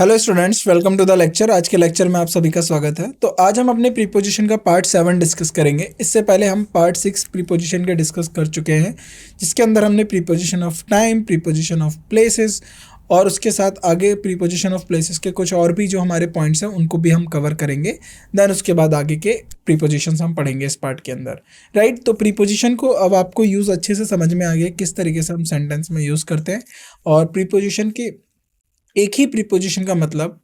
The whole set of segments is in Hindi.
Hello students, welcome to the lecture. आज के लेक्चर में आप सभी का स्वागत है। तो आज हम अपने प्रीपोजिशन का पार्ट 7 डिस्कस करेंगे। इससे पहले हम पार्ट 6 प्रीपोजिशन के डिस्कस कर चुके हैं, जिसके अंदर हमने preposition of time, preposition of places और उसके साथ आगे प्रीपोजिशन ऑफ प्लेसेस के कुछ और भी जो हमारे पॉइंट्स हैं उनको भी हम कवर करेंगे। देन उसके बाद आगे के प्रीपोजिशंस हम पढ़ेंगे इस पार्ट के अंदर, राइट। तो प्रीपोजिशन को अब आपको यूज़ अच्छे से समझ में आ गया किस तरीके से हम सेंटेंस में यूज़ करते हैं। और प्रीपोजिशन के एक ही प्रीपोजिशन का मतलब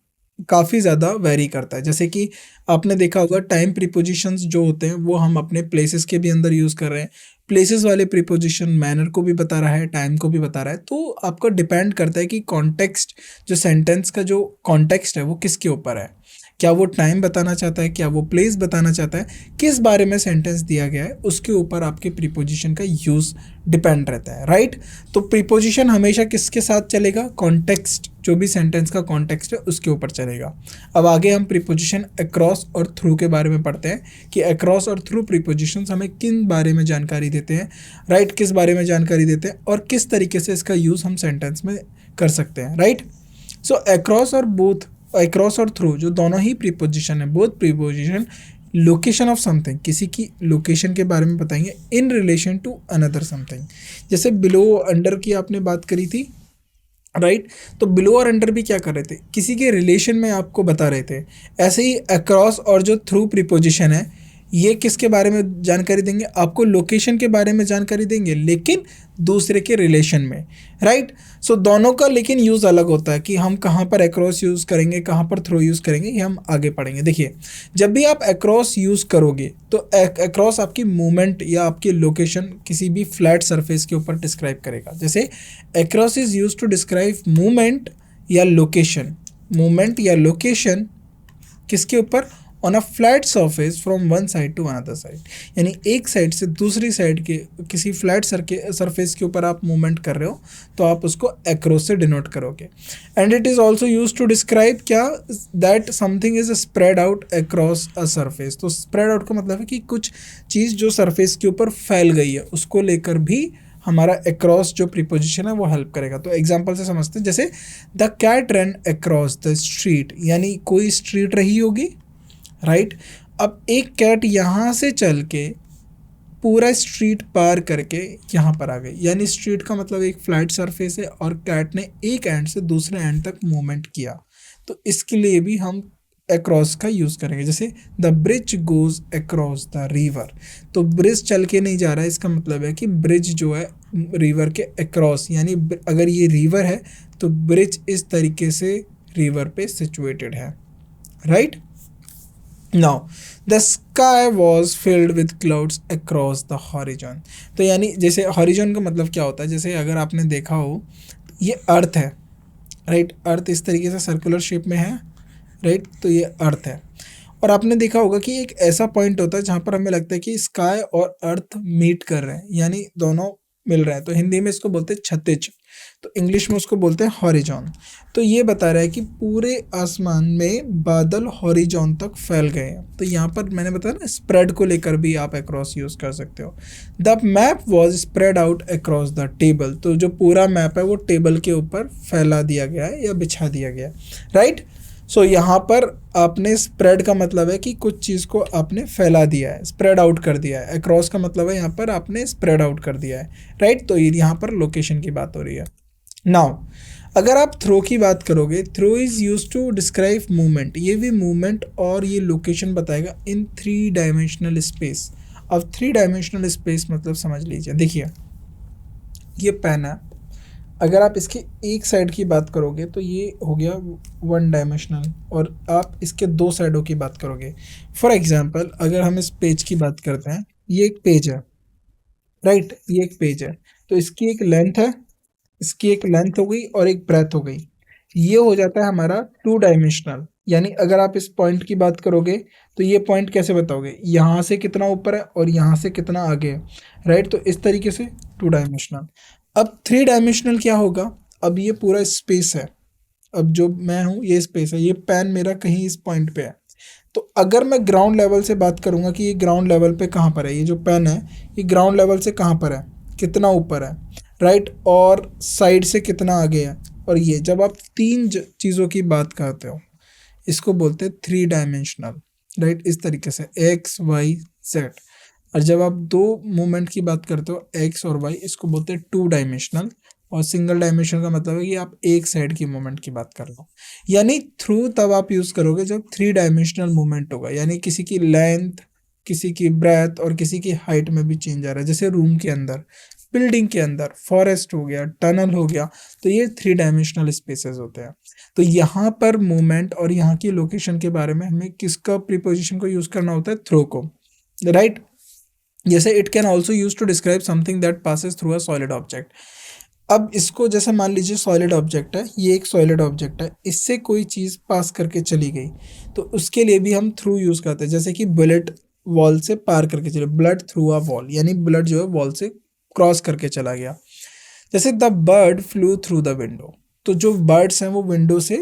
काफ़ी ज़्यादा वेरी करता है। जैसे कि आपने देखा होगा टाइम प्रीपोजिशंस जो होते हैं वो हम अपने प्लेसेस के भी अंदर यूज़ कर रहे हैं। प्लेसेस वाले प्रीपोजिशन मैनर को भी बता रहा है, टाइम को भी बता रहा है। तो आपका डिपेंड करता है कि कॉन्टेक्स्ट, जो सेंटेंस का जो कॉन्टेक्स्ट है वो किसके ऊपर है। क्या वो टाइम बताना चाहता है, क्या वो प्लेस बताना चाहता है, किस बारे में सेंटेंस दिया गया है, उसके ऊपर आपके प्रीपोजिशन का यूज़ डिपेंड रहता है, राइट। तो प्रीपोजिशन हमेशा किसके साथ चलेगा? कॉन्टेक्स्ट, जो भी सेंटेंस का कॉन्टेक्स्ट है उसके ऊपर चलेगा। अब आगे हम प्रीपोजिशन अक्रॉस और थ्रू के बारे में पढ़ते हैं कि अक्रॉस और थ्रू प्रीपोजिशंस हमें किन बारे में जानकारी देते हैं, राइट, किस बारे में जानकारी देते हैं और किस तरीके से इसका यूज़ हम सेंटेंस में कर सकते हैं, राइट। सो अक्रॉस और थ्रू जो दोनों ही प्रीपोजिशन है, both preposition location of something, किसी की लोकेशन के बारे में बताएंगे in relation to another something. जैसे बिलो अंडर की आपने बात करी थी, राइट। तो बिलो और अंडर भी क्या कर रहे थे? किसी के रिलेशन में आपको बता रहे थे। ऐसे ही अक्रॉस और जो थ्रू प्रीपोजिशन है ये किसके बारे में जानकारी देंगे? आपको लोकेशन के बारे में जानकारी देंगे, लेकिन दूसरे के रिलेशन में, राइट। सो दोनों का लेकिन यूज़ अलग होता है कि हम कहाँ पर अक्रॉस यूज़ करेंगे, कहाँ पर थ्रू यूज़ करेंगे, ये हम आगे पढ़ेंगे। देखिए, जब भी आप अक्रॉस यूज़ करोगे तो अक्रॉस आपकी मूवमेंट या आपकी लोकेशन किसी भी फ्लैट सरफेस के ऊपर डिस्क्राइब करेगा। जैसे across is use to describe movement या लोकेशन, मूवमेंट या लोकेशन किसके ऊपर? On a flat surface from one side to another side, यानी एक साइड से दूसरी साइड के किसी फ्लैट सरफेस के ऊपर आप मूवमेंट कर रहे हो तो आप उसको अक्रॉस से डिनोट करोगे। And it is also use to describe क्या? That something is spread out across a surface. तो स्प्रेड आउट का मतलब है कि कुछ चीज़ जो सरफेस के ऊपर फैल गई है उसको लेकर भी हमारा अक्रॉस जो प्रीपोजिशन है वो हेल्प करेगा। तो एग्जांपल से समझते हैं, जैसे the cat run across the street, यानी कोई स्ट्रीट रही होगी, राइट। अब एक कैट यहाँ से चल के पूरा स्ट्रीट पार करके यहाँ पर आ गई, यानी स्ट्रीट का मतलब एक फ्लैट सरफेस है और कैट ने एक एंड से दूसरे एंड तक मूवमेंट किया। तो इसके लिए भी हम अक्रॉस का यूज़ करेंगे। जैसे the bridge goes across the river, तो ब्रिज चल के नहीं जा रहा है, इसका मतलब है कि ब्रिज जो है रिवर के अक्रॉस, यानी अगर ये रिवर है तो ब्रिज इस तरीके से रिवर पे सिचुएटेड है, right. Now, the sky was filled with clouds across the horizon। तो यानी जैसे horizon का मतलब क्या होता है? जैसे अगर आपने देखा हो ये अर्थ है, राइट। अर्थ इस तरीके से सर्कुलर शेप में है, राइट। तो ये अर्थ है और आपने देखा होगा कि एक ऐसा पॉइंट होता है जहाँ पर हमें लगता है कि स्काई और अर्थ मीट कर रहे हैं, यानी दोनों मिल रहे हैं। तो हिंदी में इसको बोलते हैं क्षितिज, तो इंग्लिश में उसको बोलते हैं हॉरिजॉन। तो ये बता रहा है कि पूरे आसमान में बादल हॉरिजॉन तक फैल गए हैं। तो यहाँ पर मैंने बताया ना, स्प्रेड को लेकर भी आप अक्रॉस यूज़ कर सकते हो। The map was spread out across the table, तो जो पूरा मैप है वो टेबल के ऊपर फैला दिया गया है या बिछा दिया गया है, राइट। सो यहाँ पर आपने स्प्रेड का मतलब है कि कुछ चीज़ को आपने फैला दिया है, स्प्रेड आउट कर दिया है। अक्रॉस का मतलब है यहाँ पर आपने स्प्रेड आउट कर दिया है, राइट। तो यहाँ पर लोकेशन की बात हो रही है। नाउ अगर आप थ्रो की बात करोगे, through is use to describe movement, ये भी मूवमेंट और ये लोकेशन बताएगा इन 3 डायमेंशनल स्पेस। अब 3 डायमेंशनल स्पेस मतलब समझ लीजिए, देखिए ये पेन है, अगर आप इसके एक साइड की बात करोगे तो ये हो गया 1 डायमेंशनल, और आप इसके 2 साइडों की बात करोगे। फॉर एग्जांपल अगर हम इस पेज की बात करते हैं, ये एक पेज है, राइट, ये एक पेज है। तो इसकी एक लेंथ है, इसकी एक लेंथ हो गई और एक ब्रेथ हो गई, ये हो जाता है हमारा 2 डायमेंशनल। यानी अगर आप इस पॉइंट की बात करोगे तो ये पॉइंट कैसे बताओगे? यहाँ से कितना ऊपर है और यहाँ से कितना आगे है, राइट। तो इस तरीके से 2 डायमेंशनल। अब 3 डायमेंशनल क्या होगा? अब ये पूरा स्पेस है, अब जो मैं हूँ ये स्पेस है, ये पेन मेरा कहीं इस पॉइंट पे है। तो अगर मैं ग्राउंड लेवल से बात करूँगा कि ये ग्राउंड लेवल पे कहाँ पर है, ये जो पेन है ये ग्राउंड लेवल से कहाँ पर है, कितना ऊपर है, राइट, और साइड से कितना आगे है और ये, जब आप तीन चीज़ों की बात करते हो इसको बोलते हैं थ्री डायमेंशनल, राइट। इस तरीके से एक्स वाई जेड। और जब आप दो मूवमेंट की बात करते हो एक्स और वाई, इसको बोलते हैं टू डायमेंशनल। और सिंगल डायमेंशन का मतलब है कि आप एक साइड की मूवमेंट की बात कर लो। यानी थ्रू तब आप यूज़ करोगे जब थ्री डायमेंशनल मूवमेंट होगा, यानी किसी की लेंथ, किसी की ब्रेथ और किसी की हाइट में भी चेंज आ रहा है। जैसे रूम के अंदर, बिल्डिंग के अंदर, फॉरेस्ट हो गया, टनल हो गया, तो ये थ्री डायमेंशनल स्पेसेस होते हैं। तो यहाँ पर मूवमेंट और यहाँ की लोकेशन के बारे में हमें किसका प्रीपोजिशन को यूज़ करना होता है? थ्रू को, राइट। जैसे it can also use to describe something that passes through a solid object. अब इसको जैसे मान लीजिए सॉलिड ऑब्जेक्ट है, ये एक सॉलिड ऑब्जेक्ट है, इससे कोई चीज़ पास करके चली गई तो उसके लिए भी हम थ्रू यूज़ करते हैं। जैसे कि बुलेट वॉल से पार करके चले, ब्लड थ्रू अ वॉल, यानी ब्लड जो है वॉल से क्रॉस करके चला गया। जैसे the bird flu through the window, तो जो बर्ड्स हैं वो विंडो से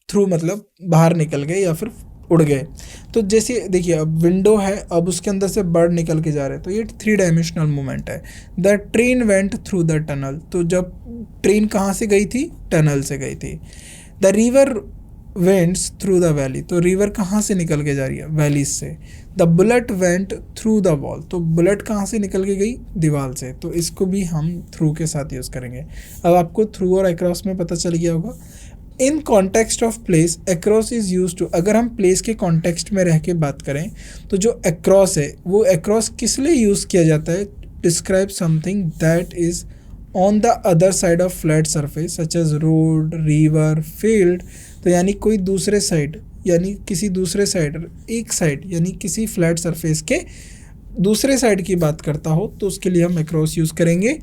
थ्रू मतलब बाहर निकल गए या फिर उड़ गए। तो जैसे देखिए अब विंडो है, अब उसके अंदर से बर्ड निकल के जा रहे हैं, तो ये थ्री डायमेंशनल मूवमेंट है। The train went through the tunnel, तो जब ट्रेन कहाँ से गई थी? टनल से गई थी। The river vents through the valley, तो रिवर कहाँ से निकल के जा रही है? वैलीज से। The bullet went through the wall, तो बुलेट कहाँ से निकल के गई? दीवार से। तो इसको भी हम थ्रू के साथ यूज़ करेंगे। अब आपको थ्रू और अक्रॉस में पता चल गया होगा। In context of place across is use to, अगर हम प्लेस के कॉन्टेक्स्ट में रह के बात करें तो जो अक्रॉस है वो अक्रॉस किस लिए यूज़ किया जाता है? Describe something that is on the other side of flat surface such as road, river, field. तो यानी कोई दूसरे साइड, यानी किसी दूसरे साइड, एक साइड यानी किसी फ्लैट सरफेस के दूसरे साइड की बात करता हो तो उसके लिए हम अक्रॉस यूज़ करेंगे।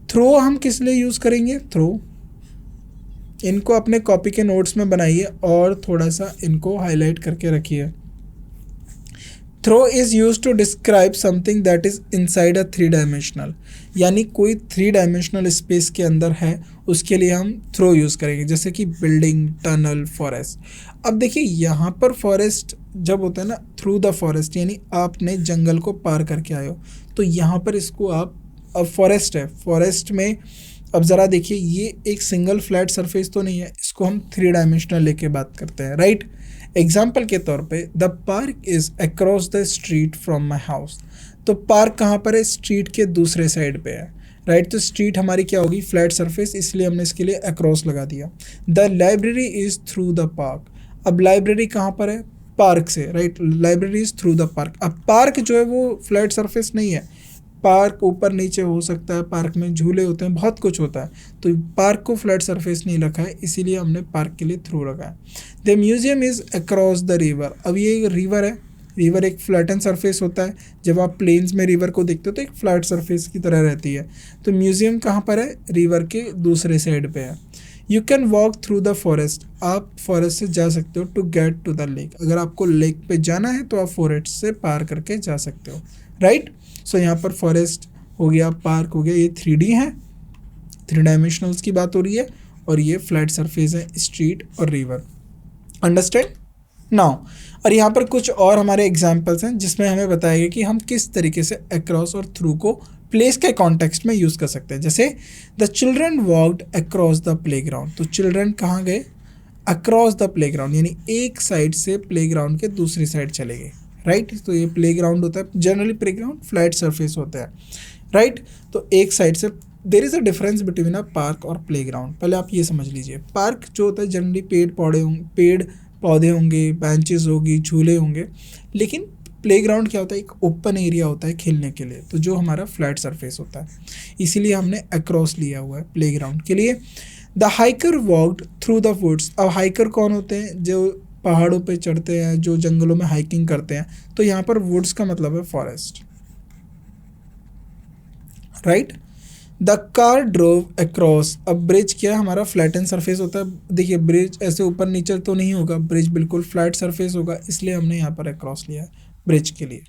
थ्रो हम किस लिए यूज़ करेंगे? थ्रो, इनको अपने कॉपी के नोट्स में बनाइए और थोड़ा सा इनको हाईलाइट करके रखिए। Through is use to describe something that is inside a three dimensional, यानी कोई थ्री डायमेंशनल स्पेस के अंदर है उसके लिए हम थ्रो यूज़ करेंगे। जैसे कि बिल्डिंग, टनल, फॉरेस्ट। अब देखिए यहाँ पर फॉरेस्ट जब होता है ना, थ्रू द फॉरेस्ट, यानी आपने जंगल को पार करके आए हो, तो यहाँ पर इसको आप, अब फॉरेस्ट है, फॉरेस्ट में अब ज़रा देखिए ये एक सिंगल फ्लैट सरफेस तो नहीं है, इसको हम थ्री डायमेंशनल लेके बात करते हैं, राइट। एग्जाम्पल के तौर पे the park is across the street from my house, तो पार्क कहाँ पर है? स्ट्रीट के दूसरे साइड पे है, राइट। तो स्ट्रीट हमारी क्या होगी? फ्लैट सरफेस, इसलिए हमने इसके लिए अक्रॉस लगा दिया। The library is through the park, अब लाइब्रेरी कहाँ पर है? पार्क से, right. Library is through the park. अब पार्क जो है वो फ्लैट सरफेस नहीं है, पार्क ऊपर नीचे हो सकता है, पार्क में झूले होते हैं, बहुत कुछ होता है, तो पार्क को फ्लैट सरफेस नहीं रखा है, इसीलिए हमने पार्क के लिए थ्रू रखा है। The museum is across the river, अब ये रिवर है, रिवर एक फ्लैटन सरफेस होता है, जब आप प्लेन्स में रिवर को देखते हो तो एक फ्लैट सरफेस की तरह रहती है। तो म्यूजियम कहाँ पर है? रिवर के दूसरे साइड पे है। You can walk through the forest, आप फॉरेस्ट से जा सकते हो to get to the lake, अगर आपको लेक पे जाना है तो आप फॉरेस्ट से पार करके जा सकते हो, राइट। सो यहाँ पर फॉरेस्ट हो गया, पार्क हो गया, ये 3D है, थ्री डायमेंशनल्स की बात हो रही है, और ये फ्लैट सरफेस है, स्ट्रीट और रिवर। Understand now. और यहाँ पर कुछ और हमारे एग्जाम्पल्स हैं जिसमें हमें बताया गया कि हम किस तरीके से अक्रॉस और थ्रू को प्लेस के कॉन्टेक्स्ट में यूज़ कर सकते हैं। जैसे the children walked across the playground, तो चिल्ड्रन कहाँ गए? अक्रॉस द प्लेग्राउंड, यानी एक साइड से प्लेग्राउंड के दूसरी साइड चले गए, राइट। तो ये प्लेग्राउंड होता है, जनरली प्लेग्राउंड फ्लैट सरफेस होता है, राइट। तो एक साइड से, there is a difference between a park और प्लेग्राउंड। पहले आप ये समझ लीजिए, पार्क जो होता है जनरली पेड़ पौधे होंगे, बेंचेस होगी, झूले होंगे, लेकिन प्लेग्राउंड क्या होता है? एक ओपन एरिया होता है खेलने के लिए, तो जो हमारा फ्लैट सरफेस होता है, इसीलिए हमने अक्रॉस लिया हुआ है प्लेग्राउंड के लिए। The hiker walked through the woods, अब हाइकर कौन होते हैं? जो पहाड़ों पे चढ़ते हैं, जो जंगलों में हाइकिंग करते हैं, तो यहाँ पर वुड्स का मतलब है forest, right. The car drove across, अब ब्रिज क्या है? हमारा फ्लैटन सरफेस होता है, देखिए ब्रिज ऐसे ऊपर नीचे तो नहीं होगा, ब्रिज बिल्कुल फ्लैट सरफेस होगा, इसलिए हमने यहाँ पर अक्रॉस लिया है ब्रिज के लिए,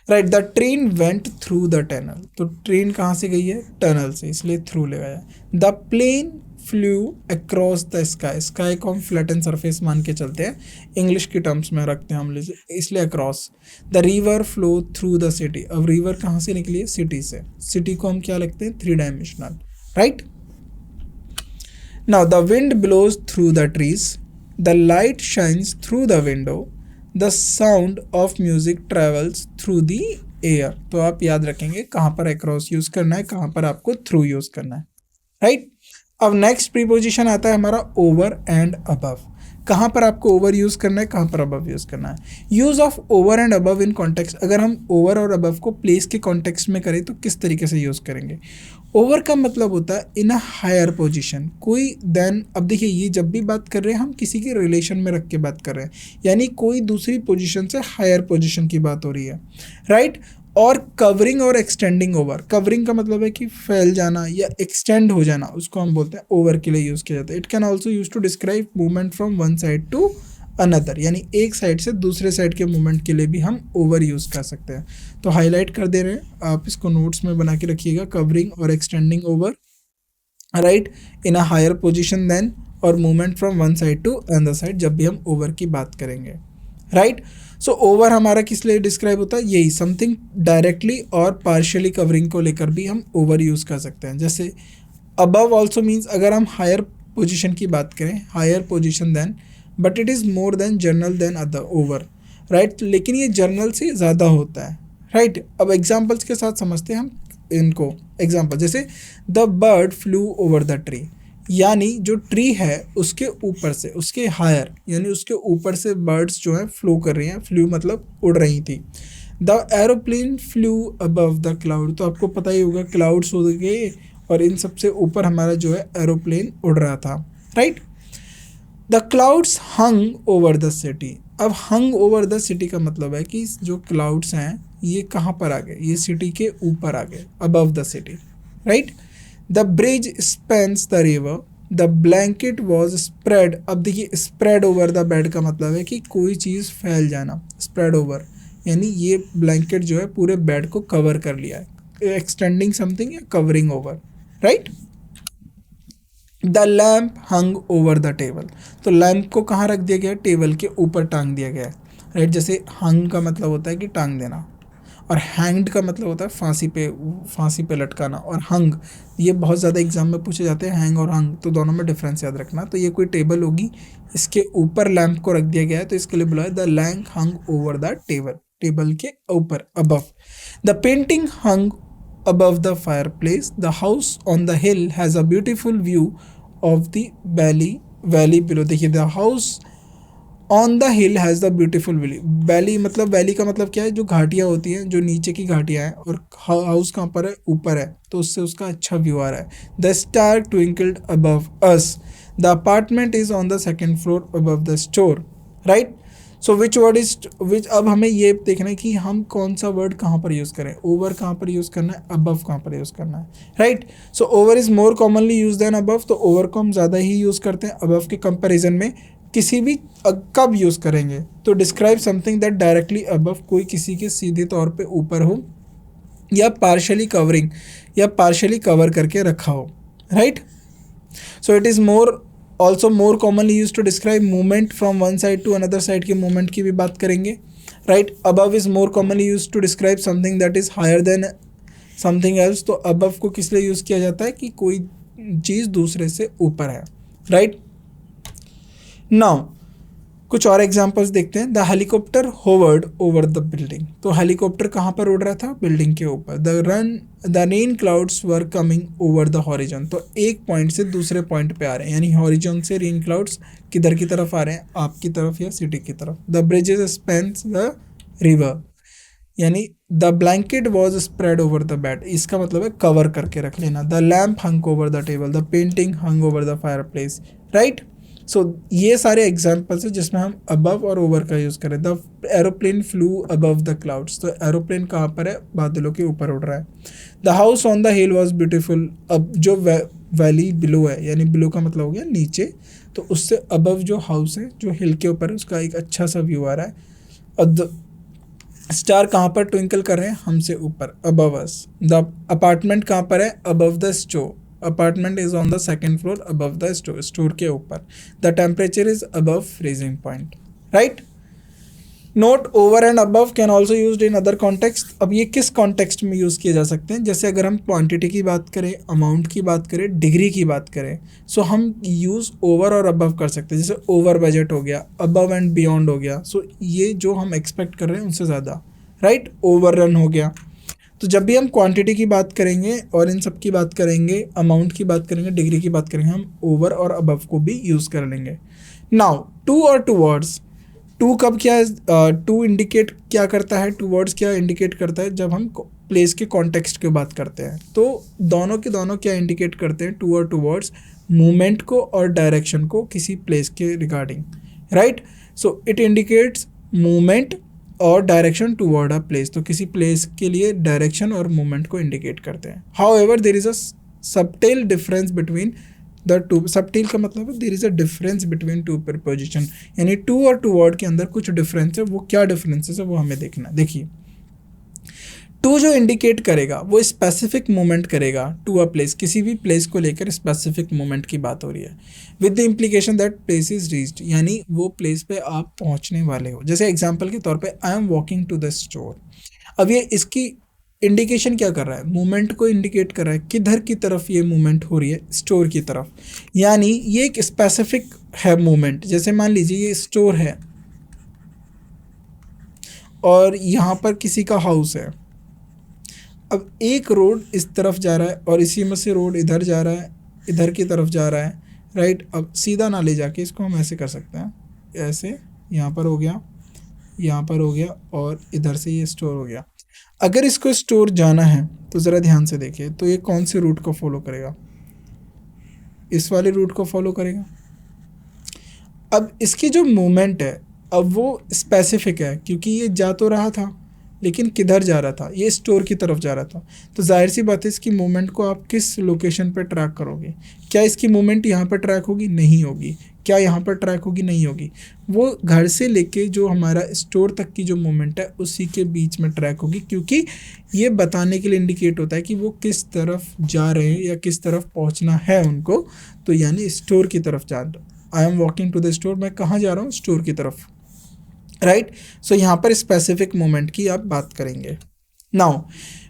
right. The train went through the tunnel, तो ट्रेन कहाँ से गई है? टनल से, इसलिए थ्रू लगाया। The plane flew across the sky, sky को हम फ्लैटन सरफेस मान के चलते हैं, इंग्लिश की टर्म्स में रखते हैं हम, इसलिए across. The river flow through the city, अब रिवर कहाँ से निकली है? सिटी से, सिटी को हम क्या लिखते हैं? Three dimensional, right. Now the wind blows through the trees, the light shines through the window, the sound of music travels through the air. तो आप याद रखेंगे कहाँ पर across यूज करना है, कहाँ पर आपको through यूज करना है, राइट। अब नेक्स्ट प्रीपोजिशन आता है हमारा ओवर एंड अबव। कहाँ पर आपको ओवर यूज करना है, कहाँ पर अबव यूज करना है। Use of over and above in context, अगर हम ओवर और अबव को प्लेस के कॉन्टेक्स्ट में करें तो किस तरीके से यूज करेंगे। ओवर का मतलब होता है इन अ हायर पोजीशन, कोई देन। अब देखिए ये जब भी बात कर रहे हैं हम किसी के रिलेशन में रख के बात कर रहे हैं, यानी कोई दूसरी पोजीशन से हायर पोजीशन की बात हो रही है, राइट। और कवरिंग और एक्सटेंडिंग ओवर, कवरिंग का मतलब है कि फैल जाना या एक्सटेंड हो जाना, उसको हम बोलते हैं ओवर के लिए यूज किया जाता है। It can also use to describe movement from one side to another, यानी एक साइड से दूसरे साइड के मूवमेंट के लिए भी हम ओवर यूज़ कर सकते हैं। तो हाईलाइट कर दे रहे हैं, आप इसको नोट्स में बना के रखिएगा, कवरिंग और extending over, right, in a higher position then, और movement from one side to another side जब भी हम ओवर की बात करेंगे, राइट। सो ओवर हमारा किस लिए डिस्क्राइब होता है, यही समथिंग डायरेक्टली और पार्शियली कवरिंग को लेकर भी हम ओवर यूज़ कर सकते हैं। जैसे अबव ऑल्सो मीन्स अगर हम हायर पोजीशन की बात करें, higher position than, but it is more than general than other over, right, लेकिन ये जनरल से ज़्यादा होता है, राइट। अब एग्जाम्पल्स के साथ समझते हैं हम इनको। एग्जाम्पल जैसे the bird flu over the tree, यानी जो ट्री है उसके ऊपर से, उसके हायर यानी उसके ऊपर से बर्ड्स जो है फ्लो कर रही हैं, फ्लू मतलब उड़ रही थी। The aeroplane flu above the cloud, तो आपको पता ही होगा क्लाउड्स हो गए और इन सबसे ऊपर हमारा जो है एरोप्लेन उड़ रहा था, right. The clouds hung over the city, अब हंग ओवर द सिटी का मतलब है कि जो क्लाउड्स हैं ये कहाँ पर आ गए, ये सिटी के ऊपर आ गए, above the city, right. The bridge Spence the river, the blanket was spread, अब देखिए स्प्रेड ओवर द बेड का मतलब है कि कोई चीज़ फैल जाना, स्प्रेड ओवर यानी ये ब्लैंकेट जो है पूरे बेड को कवर कर लिया है, एक्सटेंडिंग समथिंग या covering over, right. The lamp hung over the table, तो लैम्प को कहाँ रख दिया गया है, टेबल के ऊपर टांग दिया गया है, राइट। जैसे हंग का मतलब होता है कि टांग देना, और हैंग्ड का मतलब होता है फांसी पे लटकाना, और हंग ये बहुत ज़्यादा एग्जाम में पूछे जाते हैं, हैंग और हंग, तो दोनों में डिफरेंस याद रखना। तो ये कोई टेबल होगी, इसके ऊपर लैम्प को रख दिया गया है, तो इसके लिए बोला है the lamp hung over the table, table के ऊपर, above. The painting hung above the fireplace, the house on the hill has a beautiful view of the valley below, देखिए the house on the hill has the beautiful valley मतलब वैली का मतलब क्या है, जो घाटियाँ होती हैं, जो नीचे की घाटियाँ हैं, और हाउस कहाँ पर है, ऊपर है, तो उससे उसका अच्छा व्यू आ रहा है। The star twinkled above us, the apartment is on the second floor above the store, right। So which word is which, अब हमें ये देखना है कि हम कौन सा वर्ड कहाँ पर यूज़ करें, ओवर कहाँ पर यूज़ करना है, अबव कहाँ पर यूज़ करना है, right. So over is more commonly use than above, तो ओवर को हम ज़्यादा ही यूज़ करते हैं अबव के कंपैरिजन में। किसी भी कब यूज़ करेंगे, तो describe something that directly above, कोई किसी के सीधे तौर पे ऊपर हो, या पार्शली कवरिंग, या पार्शली कवर करके रखा हो, right. So it is more also more commonly use to describe movement from one side to another side के मूवमेंट की भी बात करेंगे, right. Above is more commonly use to describe something that is higher than something else, तो अबव को किस लिए यूज़ किया जाता है कि कोई चीज़ दूसरे से ऊपर है, राइट। नाउ कुछ और एग्जांपल्स देखते हैं। The helicopter hovered over the building, तो हेलीकॉप्टर कहाँ पर उड़ रहा था, बिल्डिंग के ऊपर। The rain clouds were coming over the horizon, तो एक पॉइंट से दूसरे पॉइंट पे आ रहे हैं, यानी हॉरिजन से रेन क्लाउड्स किधर की तरफ आ रहे हैं, आपकी तरफ या सिटी की तरफ। The bridges spans the river, यानी the blanket was spread over the bed, इसका मतलब है कवर करके रख लेना। The lamp hung over the table, the painting hung over the fireplace, right. So ये सारे एग्जाम्पल्स हैं जिसमें हम अबव और ओवर का यूज़ करें। The aeroplane flu above the clouds, तो एरोप्लेन कहाँ पर है, बादलों के ऊपर उड़ रहा है। The house on the hill was beautiful, अब जो वैली बिलो है, यानी बिलो का मतलब हो गया नीचे, तो उससे अबव जो हाउस है जो हिल के ऊपर है उसका एक अच्छा सा व्यू आ रहा है। और द स्टार कहाँ पर ट्विंकल कर रहे हैं, हमसे ऊपर, अबव अस। द अपार्टमेंट कहाँ पर है, above the store, apartment is on the second floor above the store के ऊपर। The temperature is above freezing point, right. Note over and above can also use in other context. अब ये किस कॉन्टेक्स्ट में यूज़ किए जा सकते हैं? जैसे अगर हम क्वांटिटी की बात करें, अमाउंट की बात करें, डिग्री की बात करें, सो हम यूज़ ओवर और अबव कर सकते हैं। जैसे ओवर बजट हो गया, अबव एंड बियॉन्ड हो गया, सो ये जो हम एक्सपेक्ट कर रहे हैं उनसे ज़्यादा, राइट, ओवर रन हो गया। तो जब भी हम क्वांटिटी की बात करेंगे और इन सब की बात करेंगे, अमाउंट की बात करेंगे, डिग्री की बात करेंगे, हम ओवर और अबव को भी यूज़ कर लेंगे। नाउ टू और टूवर्ड्स, टू कब क्या है, टू इंडिकेट क्या करता है, टूवर्ड्स क्या इंडिकेट करता है जब हम प्लेस के कॉन्टेक्स्ट की बात करते हैं। तो दोनों के दोनों क्या इंडिकेट करते हैं, टू और टूवर्ड्स, मूवमेंट को और डायरेक्शन को किसी प्लेस के regarding, right. So it indicates movement और डायरेक्शन टूवर्ड अ प्लेस। तो किसी प्लेस के लिए डायरेक्शन और मूवमेंट को इंडिकेट करते हैं। However there is a subtle difference between the two. Subtle का मतलब है there is a difference between two preposition, यानी टू और टूवर्ड के अंदर कुछ डिफरेंस है। वो क्या डिफरेंसेस है वो हमें देखना। देखिए, टू जो इंडिकेट करेगा वो स्पेसिफिक मूवमेंट करेगा टू अ प्लेस, किसी भी प्लेस को लेकर स्पेसिफिक मूवमेंट की बात हो रही है, with the implication that place is reached, यानी वो प्लेस पे आप पहुंचने वाले हो। जैसे एग्जांपल के तौर पे I am walking to the store. अब ये इसकी इंडिकेशन क्या कर रहा है, मूवमेंट को इंडिकेट कर रहा है, किधर की तरफ ये मूवमेंट हो रही है, स्टोर की तरफ, यानी ये एक स्पेसिफिक है मूवमेंट। जैसे मान लीजिए ये स्टोर है और यहाँ पर किसी का हाउस है। अब एक रोड इस तरफ जा रहा है और इसी में से रोड इधर जा रहा है, इधर की तरफ जा रहा है, राइट। अब सीधा ना ले जाके इसको हम ऐसे कर सकते हैं, ऐसे यहाँ पर हो गया, यहाँ पर हो गया और इधर से ये स्टोर हो गया। अगर इसको स्टोर जाना है तो ज़रा ध्यान से देखिए, तो ये कौन से रूट को फॉलो करेगा, इस वाले रूट को फॉलो करेगा। अब इसकी जो मूवमेंट है अब वो स्पेसिफिक है, क्योंकि ये जा तो रहा था लेकिन किधर जा रहा था, ये स्टोर की तरफ जा रहा था। तो जाहिर सी बात है इसकी मूवमेंट को आप किस लोकेशन पर ट्रैक करोगे। क्या इसकी मूवमेंट यहाँ पर ट्रैक होगी? नहीं होगी। क्या यहाँ पर ट्रैक होगी? नहीं होगी। वो घर से लेके जो हमारा स्टोर तक की जो मूवमेंट है उसी के बीच में ट्रैक होगी, क्योंकि ये बताने के लिए इंडिकेट होता है कि वो किस तरफ जा रहे हैं या किस तरफ पहुँचना है उनको। तो यानी स्टोर की तरफ जा रहा, I am walking to the store, मैं कहाँ जा रहा हूँ, स्टोर की तरफ, राइट। सो यहाँ पर स्पेसिफिक मोमेंट की आप बात करेंगे। Now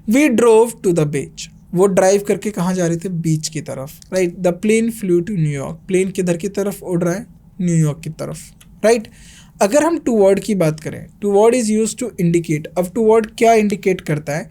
we drove to the beach, वो ड्राइव करके कहाँ जा रहे थे, बीच की तरफ, right. The plane flew to New York, plane किधर की तरफ उड़ रहा है, न्यूयॉर्क की तरफ, राइट। अगर हम टू वर्ड की बात करें, toward is use to indicate. अब टू वर्ड क्या इंडिकेट करता है,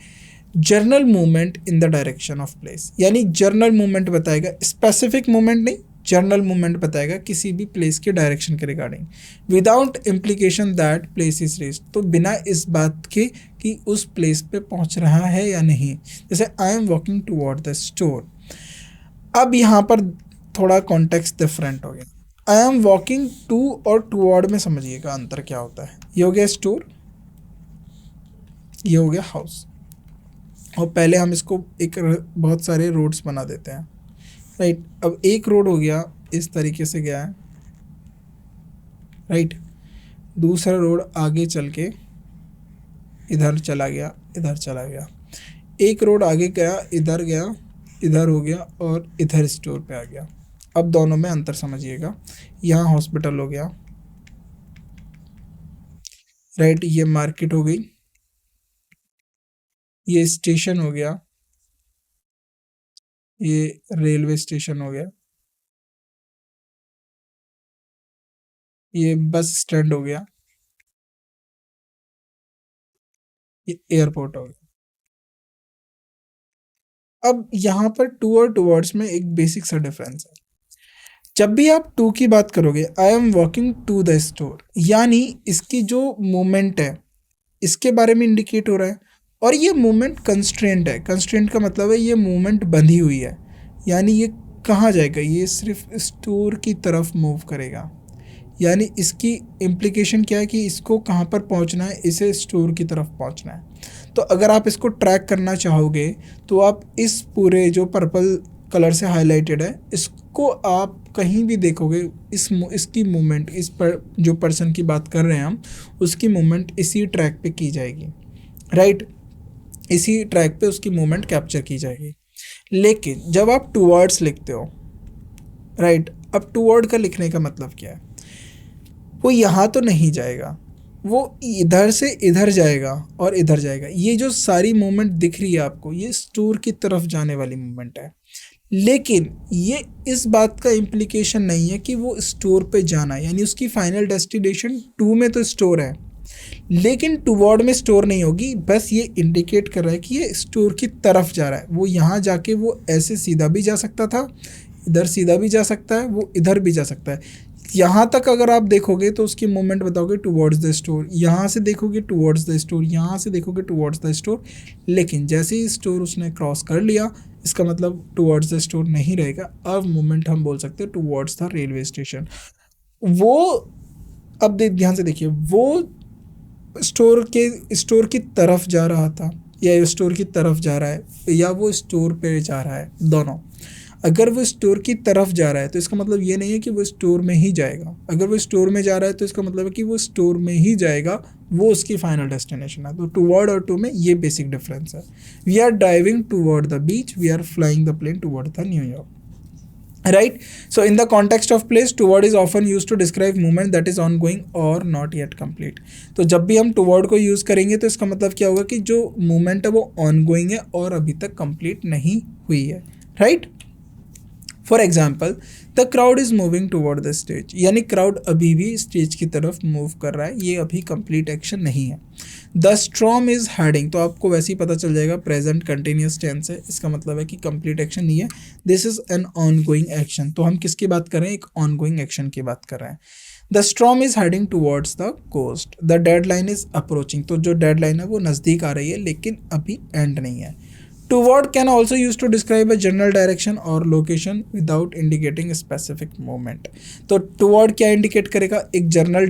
general movement in the direction of place, यानी जर्नल मूवमेंट बताएगा, स्पेसिफिक मूवमेंट नहीं, जर्नल मूवमेंट बताएगा किसी भी प्लेस के डायरेक्शन के regarding, without implication that place is reached, तो बिना इस बात के कि उस प्लेस पे पहुंच रहा है या नहीं। जैसे आई am walking toward the store. अब यहाँ पर थोड़ा कॉन्टेक्स्ट डिफरेंट हो गया। आई एम वॉकिंग टू और टूवर्ड में समझिएगा अंतर क्या होता है। ये हो गया स्टोर, ये हो गया हाउस, और पहले हम इसको एक बहुत सारे रोड्स बना देते हैं, राइट। अब एक रोड हो गया इस तरीके से गया है, राइट। दूसरा रोड आगे चल के इधर चला गया, इधर चला गया। एक रोड आगे गया, इधर हो गया और इधर स्टोर पे आ गया। अब दोनों में अंतर समझिएगा। यहाँ हॉस्पिटल हो गया, राइट, ये मार्केट हो गई, ये स्टेशन हो गया, ये रेलवे स्टेशन हो गया, ये बस स्टैंड हो गया, ये एयरपोर्ट हो गया। अब यहाँ पर टू और टूवर्ड्स में एक बेसिक सा डिफरेंस है। जब भी आप टू की बात करोगे, I am walking to the store, यानी इसकी जो मूवमेंट है इसके बारे में इंडिकेट हो रहा है, और ये मूवमेंट कंस्ट्रेंट है। कंस्ट्रेंट का मतलब है ये मूवमेंट बंधी हुई है, यानी ये कहाँ जाएगा, ये सिर्फ स्टोर की तरफ मूव करेगा। यानी इसकी इम्प्लीकेशन क्या है कि इसको कहाँ पर पहुँचना है, इसे स्टोर की तरफ पहुँचना है। तो अगर आप इसको ट्रैक करना चाहोगे तो आप इस पूरे जो पर्पल कलर से हाईलाइटेड है इसको आप कहीं भी देखोगे, इसकी मूवमेंट, इस पर जो पर्सन की बात कर रहे हैं हम, उसकी मूवमेंट इसी ट्रैक पे की जाएगी, राइट। इसी ट्रैक पे उसकी मूवमेंट कैप्चर की जाएगी। लेकिन जब आप टूवर्ड्स लिखते हो, राइट, अब टूवर्ड का लिखने का मतलब क्या है, वो यहाँ तो नहीं जाएगा, वो इधर से इधर जाएगा और इधर जाएगा। ये जो सारी मूवमेंट दिख रही है आपको, ये स्टोर की तरफ जाने वाली मूवमेंट है, लेकिन ये इस बात का इम्प्लीकेशन नहीं है कि वो स्टोर पे जाना है, यानी उसकी फाइनल डेस्टिनेशन 2 में तो स्टोर है लेकिन टुवर्ड में स्टोर नहीं होगी। बस ये इंडिकेट कर रहा है कि ये स्टोर की तरफ जा रहा है। वो यहाँ जाके वो ऐसे सीधा भी जा सकता था, इधर सीधा भी जा सकता है, वो इधर भी जा सकता है। यहाँ तक अगर आप देखोगे तो उसकी मूवमेंट बताओगे टुवर्ड्स द स्टोर, यहाँ से देखोगे टुवर्ड्स द स्टोर, यहाँ से देखोगे टुवर्ड्स द स्टोर। लेकिन जैसे ही स्टोर उसने क्रॉस कर लिया, इसका मतलब टुवर्ड्स द स्टोर नहीं रहेगा। अब मूवमेंट हम बोल सकते हैं टुवर्ड्स द रेलवे स्टेशन। वो अब ध्यान से देखिए, वो स्टोर की तरफ जा रहा था या स्टोर की तरफ जा रहा है या वो स्टोर पे जा रहा है, दोनों। अगर वो स्टोर की तरफ जा रहा है तो इसका मतलब ये नहीं है कि वो स्टोर में ही जाएगा। अगर वो स्टोर में जा रहा है तो इसका मतलब है कि वो स्टोर में ही जाएगा, वो उसकी फाइनल डेस्टिनेशन है। तो टूवर्ड और टू में ये बेसिक डिफरेंस है। We are driving toward the beach, we are flying the plane toward the New York. Right, so in the context of place, toward is often used to describe movement that is ongoing or not yet complete. तो जब भी हम toward को यूज़ करेंगे तो इसका मतलब क्या होगा कि जो movement है वो ongoing है और अभी तक complete नहीं हुई है। Right? For example, the crowd is moving toward the stage, यानी क्राउड अभी भी स्टेज की तरफ मूव कर रहा है, ये अभी कंप्लीट एक्शन नहीं है। द स्ट्रॉम इज़ हेडिंग, तो आपको वैसे ही पता चल जाएगा प्रेजेंट कंटिन्यूस टेंस है, इसका मतलब है कि कंप्लीट एक्शन नहीं है। This is an on going action, तो हम किसकी बात कर रहे हैं, एक ऑन गोइंग एक्शन की बात कर रहे हैं। The storm is heading towards the coast, the deadline is approaching, तो जो डेडलाइन है वो नज़दीक आ रही है लेकिन अभी एंड नहीं है। Toward can also used to describe a general direction or location without indicating a specific movement. तो toward क्या इंडिकेट करेगा, एक जनरल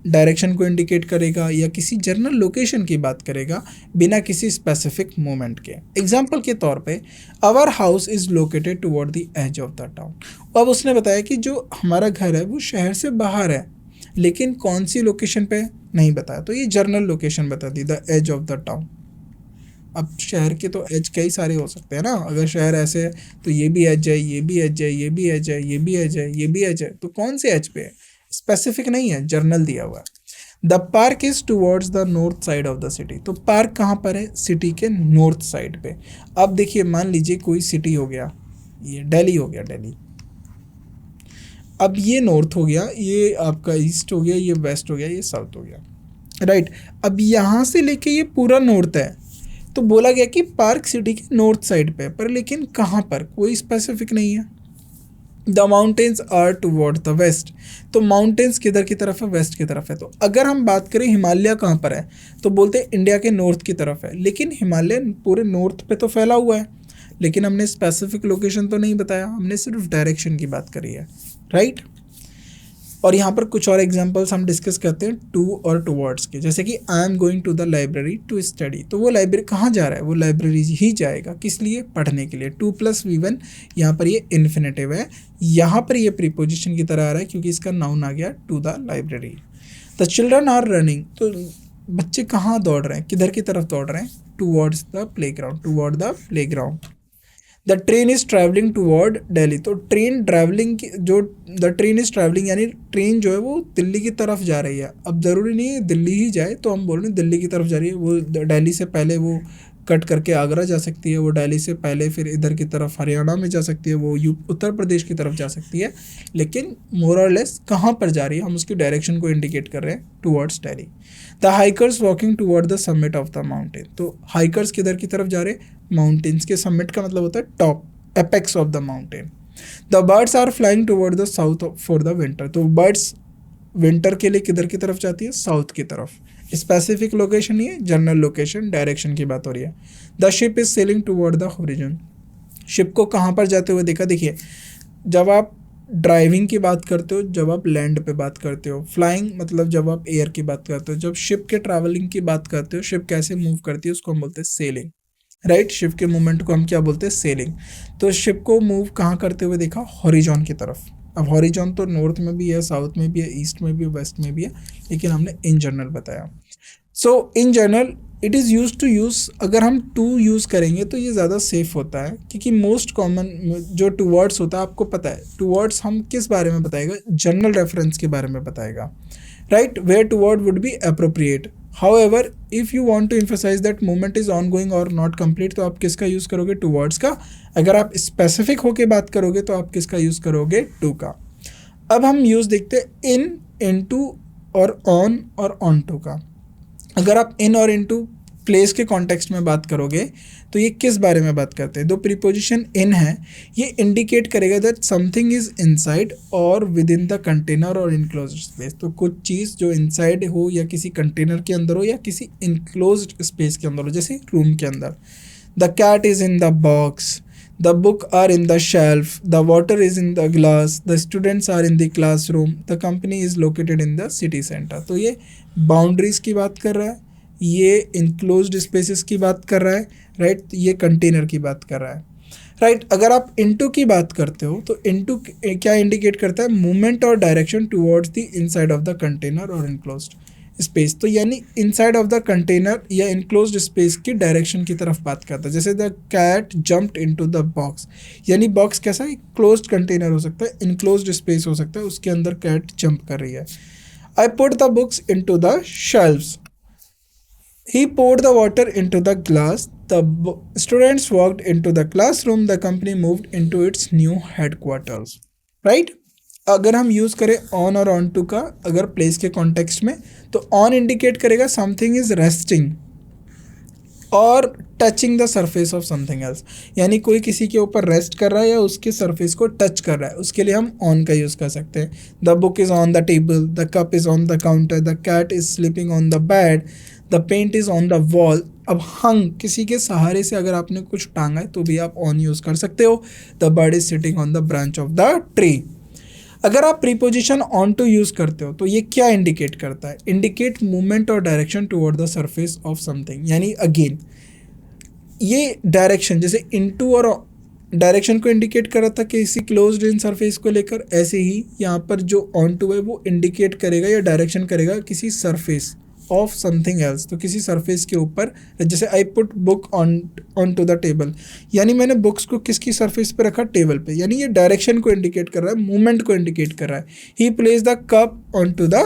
डायरेक्शन को इंडिकेट करेगा या किसी जनरल लोकेशन की बात करेगा बिना किसी स्पेसिफिक मोमेंट के। एग्जाम्पल के तौर पे, our house is located toward the edge of the town. अब उसने बताया कि जो हमारा घर है वो शहर से बाहर है, लेकिन कौन सी लोकेशन पे नहीं बताया, तो ये जनरल लोकेशन बता दी, the edge of the town. अब शहर के तो एज कई सारे हो सकते हैं ना, अगर शहर ऐसे है तो ये भी एज है, ये भी एज है, ये भी एज है, ये भी एज है, ये भी एज है, तो कौन से एज पे है, स्पेसिफिक नहीं है, जर्नल दिया हुआ है। The park is towards the north side of the city, तो पार्क कहाँ पर है, सिटी के नॉर्थ साइड पे। अब देखिए, मान लीजिए कोई सिटी हो गया, ये दिल्ली हो गया, दिल्ली। अब ये नॉर्थ हो गया, ये आपका ईस्ट हो गया, ये वेस्ट हो गया, ये साउथ हो गया, राइट। अब यहाँ से लेके ये पूरा नॉर्थ है, तो बोला गया कि पार्क सिटी के नॉर्थ साइड पे, पर लेकिन कहाँ पर, कोई स्पेसिफिक नहीं है। The mountains are toward the west, तो माउंटेन्स किधर की तरफ है, वेस्ट की तरफ है। तो अगर हम बात करें हिमालय कहाँ पर है, तो बोलते हैं इंडिया के नॉर्थ की तरफ है, लेकिन हिमालय पूरे नॉर्थ पे तो फैला हुआ है, लेकिन हमने स्पेसिफिक लोकेशन तो नहीं बताया, हमने सिर्फ डायरेक्शन की बात करी है, राइट। और यहाँ पर कुछ और एग्जांपल्स हम डिस्कस करते हैं टू और टूवर्ड्स के, जैसे कि I am going to the library to study, तो वो लाइब्रेरी कहाँ जा रहा है, वो लाइब्रेरी ही जाएगा, किस लिए, पढ़ने के लिए। 2+V1, यहाँ पर ये इन्फिनेटिव है, यहाँ पर ये प्रीपोजिशन की तरह आ रहा है क्योंकि इसका नाउन आ गया to the library. The children are running, तो बच्चे कहाँ दौड़ रहे हैं, किधर की तरफ दौड़ रहे हैं, towards the playground, toward the playground. The train is travelling toward Delhi, तो ट्रेन ट्रैवलिंग की जो द ट्रेन इज़ ट्रैवलिंग यानी ट्रेन जो है वो दिल्ली की तरफ जा रही है। अब ज़रूरी नहीं है दिल्ली ही जाए, तो हम बोल रहे हैं दिल्ली की तरफ जा रही है। वो दिल्ली से पहले वो कट करके आगरा जा सकती है, वो दिल्ली से पहले फिर इधर की तरफ हरियाणा में जा सकती है, वो उत्तर प्रदेश की तरफ जा सकती है, लेकिन मोर और लेस कहाँ पर जा रही है, हम उसकी डायरेक्शन को इंडिकेट कर रहे हैं, towards Delhi. The hikers walking toward the summit of the mountain, तो हाइकर्स किधर की तरफ जा रहे हैं, माउंटेन्स के समिट का मतलब होता है top, apex of the mountain. The birds are flying toward the south for the winter, तो बर्ड्स विंटर के लिए किधर की तरफ जाती है, साउथ की तरफ। स्पेसिफिक लोकेशन नहीं है, जनरल लोकेशन, डायरेक्शन की बात हो रही है। The ship is selling toward the horizon, ship को कहाँ पर जाते हुए देखा, देखिए जब आप ड्राइविंग की बात करते हो, जब आप लैंड पे बात करते हो, फ्लाइंग मतलब जब आप एयर की बात करते हो, जब शिप के ट्रैवलिंग की बात करते हो, शिप कैसे मूव करती है उसको हम बोलते हैं सेलिंग, राइट। शिप के मूवमेंट को हम क्या बोलते हैं, सेलिंग। तो शिप को मूव कहाँ करते हुए देखा, हॉरिजॉन की तरफ। अब हॉरिजॉन तो नॉर्थ में भी है, साउथ में भी है, ईस्ट में भी है, वेस्ट में भी है, लेकिन हमने इन जनरल बताया। So in general it is use to use, अगर हम टू यूज़ करेंगे तो ये ज़्यादा सेफ होता है, क्योंकि मोस्ट कॉमन जो टूवर्ड्स होता है आपको पता है, टूवर्ड्स हम किस बारे में बताएगा, जनरल रेफरेंस के बारे में बताएगा। right, where toward would be appropriate. However, if you want to emphasize that movement is ongoing or not complete, तो आप किसका यूज़ करोगे? towards का. अगर आप स्पेसिफिक होके बात करोगे तो आप किसका यूज़ करोगे? to का. अब हम यूज़ देखते हैं in, into और on और onto का. अगर आप in और into प्लेस के कॉन्टेक्स्ट में बात करोगे तो ये किस बारे में बात करते हैं? दो प्रीपोजिशन इन है, ये इंडिकेट करेगा दैट समथिंग इज इनसाइड और विद इन द कंटेनर और इनक्लोज्ड स्पेस. तो कुछ चीज़ जो इनसाइड हो या किसी कंटेनर के अंदर हो या किसी इनक्लोज्ड स्पेस के अंदर हो, जैसे रूम के अंदर. The cat is in the box, the book are in the shelf, the water is in the glass, the students are in the classroom, the company is located in the city centre. तो ये बाउंड्रीज की बात कर रहा है, ये इनक्लोज्ड स्पेसेस की बात कर रहा है, राइट. ये कंटेनर की बात कर रहा है, राइट. अगर आप इनटू की बात करते हो तो इनटू क्या इंडिकेट करता है? मूवमेंट और direction towards the inside of the container और इनक्लोज्ड स्पेस. तो यानी इनसाइड ऑफ द कंटेनर या इनक्लोज्ड स्पेस की डायरेक्शन की तरफ बात करता है. जैसे the cat jumped into the box, यानी बॉक्स कैसा है? क्लोज्ड कंटेनर हो सकता है, इनक्लोज्ड स्पेस हो सकता है, उसके अंदर कैट जंप कर रही है. I put the books into the shelves, he poured the water into the glass, the students walked into the classroom, the company moved into its new headquarters. right. अगर हम यूज़ करें on और on to का अगर प्लेस के कॉन्टेक्स्ट में, तो on इंडिकेट करेगा समथिंग इज रेस्टिंग और touching the surface of something else, यानी कोई किसी के ऊपर रेस्ट कर रहा है या उसके सरफेस को टच कर रहा है, उसके लिए हम ऑन का यूज़ कर सकते हैं. The book is on the table, the cup is on the counter, the cat is sleeping on the bed, the paint is on the wall. अब हंग, किसी के सहारे से अगर आपने कुछ टांगा है तो भी आप ऑन यूज़ कर सकते हो. The bird is sitting on the branch of the tree. अगर आप प्रीपोजिशन ऑन टू यूज़ करते हो तो ये क्या इंडिकेट करता है? इंडिकेट मूवमेंट और direction toward the surface of something. यानी अगेन ये डायरेक्शन, जैसे इनटू और डायरेक्शन को इंडिकेट कर रहा था किसी क्लोज्ड इन सरफेस को लेकर, ऐसे ही यहाँ पर जो ऑन टू है वो इंडिकेट करेगा या डायरेक्शन करेगा किसी सरफेस ऑफ समथिंग एल्स. तो किसी सरफेस के ऊपर, जैसे I put book on to the table, यानी मैंने बुक्स को किसकी सरफेस पे रखा? टेबल पे. यानी ये डायरेक्शन को इंडिकेट कर रहा है, मूवमेंट को इंडिकेट कर रहा है. He place the cup on to the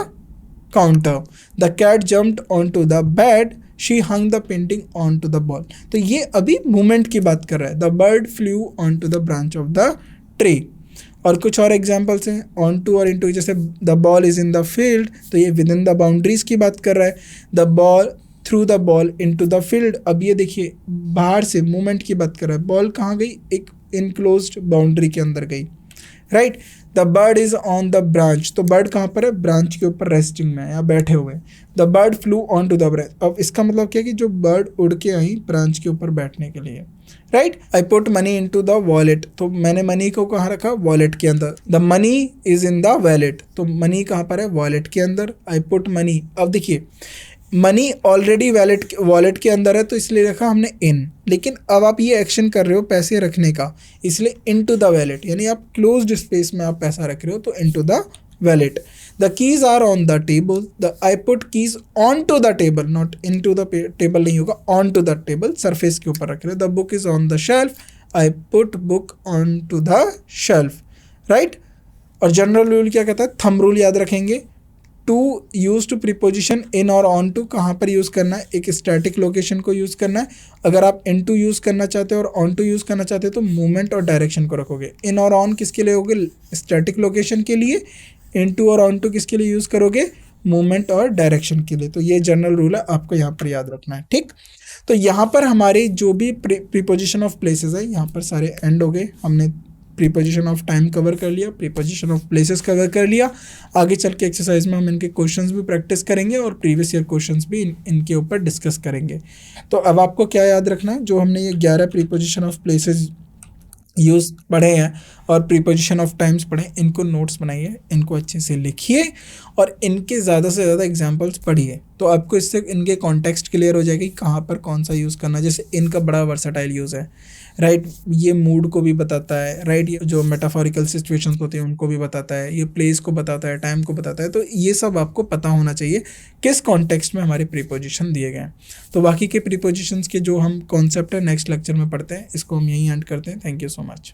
counter, the cat jumped on to the bed, she hung the painting on to the wall. तो ये अभी मूवमेंट की बात कर रहा है. The bird flew on to the branch of the tree. और कुछ और एग्जांपल्स हैं ऑन टू और इनटू, जैसे the ball is in the field, तो ये विद इन द बाउंड्रीज की बात कर रहा है. The ball through the ball into the field, अब ये देखिए बाहर से मूवमेंट की बात कर रहा है. बॉल कहाँ गई? एक इनक्लोज्ड बाउंड्री के अंदर गई, right. The bird is on the branch, तो बर्ड कहाँ पर है? ब्रांच के ऊपर रेस्टिंग में है या बैठे हुए. The bird flew on to the branch, अब इसका मतलब क्या है कि जो बर्ड उड़ के आई ब्रांच के ऊपर बैठने के लिए, right. I put money in to the wallet, तो मैंने मनी को कहाँ रखा? वॉलेट के अंदर. The money is in the wallet, तो मनी कहाँ पर है? वॉलेट के अंदर. आई पुट मनी, अब देखिए मनी ऑलरेडी वॉलेट के अंदर है तो इसलिए रखा हमने इन, लेकिन अब आप ये एक्शन कर रहे हो पैसे रखने का, इसलिए इन टू द वॉलेट, यानी आप क्लोज्ड स्पेस में आप पैसा रख रहे हो तो इन to the wallet. The keys are on the table, the I put keys on to the table, not in to the table नहीं होगा, on to the table, surface के ऊपर रख रहे हो. The book is on the shelf, I put book on to the shelf, right. और जनरल रूल क्या कहता है? थंब रूल याद रखेंगे. To use two preposition in और ऑन टू कहाँ पर यूज़ करना है? एक स्टैटिक लोकेशन को यूज़ करना है. अगर आप इन टू यूज़ करना चाहते हो और ऑन टू यूज़ करना चाहते हो तो मूवमेंट और डायरेक्शन को रखोगे. इन और ऑन किसके लिए होगे? स्टैटिक लोकेशन के लिए. इन टू और ऑन टू किसके लिए यूज़ करोगे? मूवमेंट और डायरेक्शन के लिए. तो ये जनरल रूल है, आपको यहाँ पर याद रखना है, ठीक. तो यहाँ पर हमारे जो भी प्रीपोजिशन ऑफ प्लेसेस है यहाँ पर सारे एंड हो गए. हमने प्रीपोजिशन ऑफ टाइम कवर कर लिया, प्रीपोजिशन ऑफ प्लेसेस कवर कर लिया. आगे चल के एक्सरसाइज में हम इनके क्वेश्चंस भी प्रैक्टिस करेंगे और प्रीवियस ईयर क्वेश्चंस भी इनके ऊपर डिस्कस करेंगे. तो अब आपको क्या याद रखना है? जो हमने ये 11 प्रीपोजिशन ऑफ प्लेसेस यूज़ पढ़े हैं और प्रीपोजिशन ऑफ टाइम्स पढ़े, इनको नोट्स बनाइए, इनको अच्छे से लिखिए और इनके ज़्यादा से ज़्यादा एग्जांपल्स पढ़िए. तो आपको इससे इनके कॉन्टेक्स्ट क्लियर हो जाएगा कि कहाँ पर कौन सा यूज़ करना है. जैसे इनका बड़ा वर्सेटाइल यूज़ है, राइट. ये मूड को भी बताता है, राइट. ये जो मेटाफोरिकल सिचुएशंस होते हैं उनको भी बताता है, ये प्लेस को बताता है, टाइम को बताता है. तो ये सब आपको पता होना चाहिए किस कॉन्टेक्स्ट में हमारे प्रीपोजिशन दिए गए हैं. तो बाकी के प्रीपोजिशंस के जो हम कॉन्सेप्ट है नेक्स्ट लेक्चर में पढ़ते हैं. इसको हम यहीं एंड करते हैं. Thank you so much.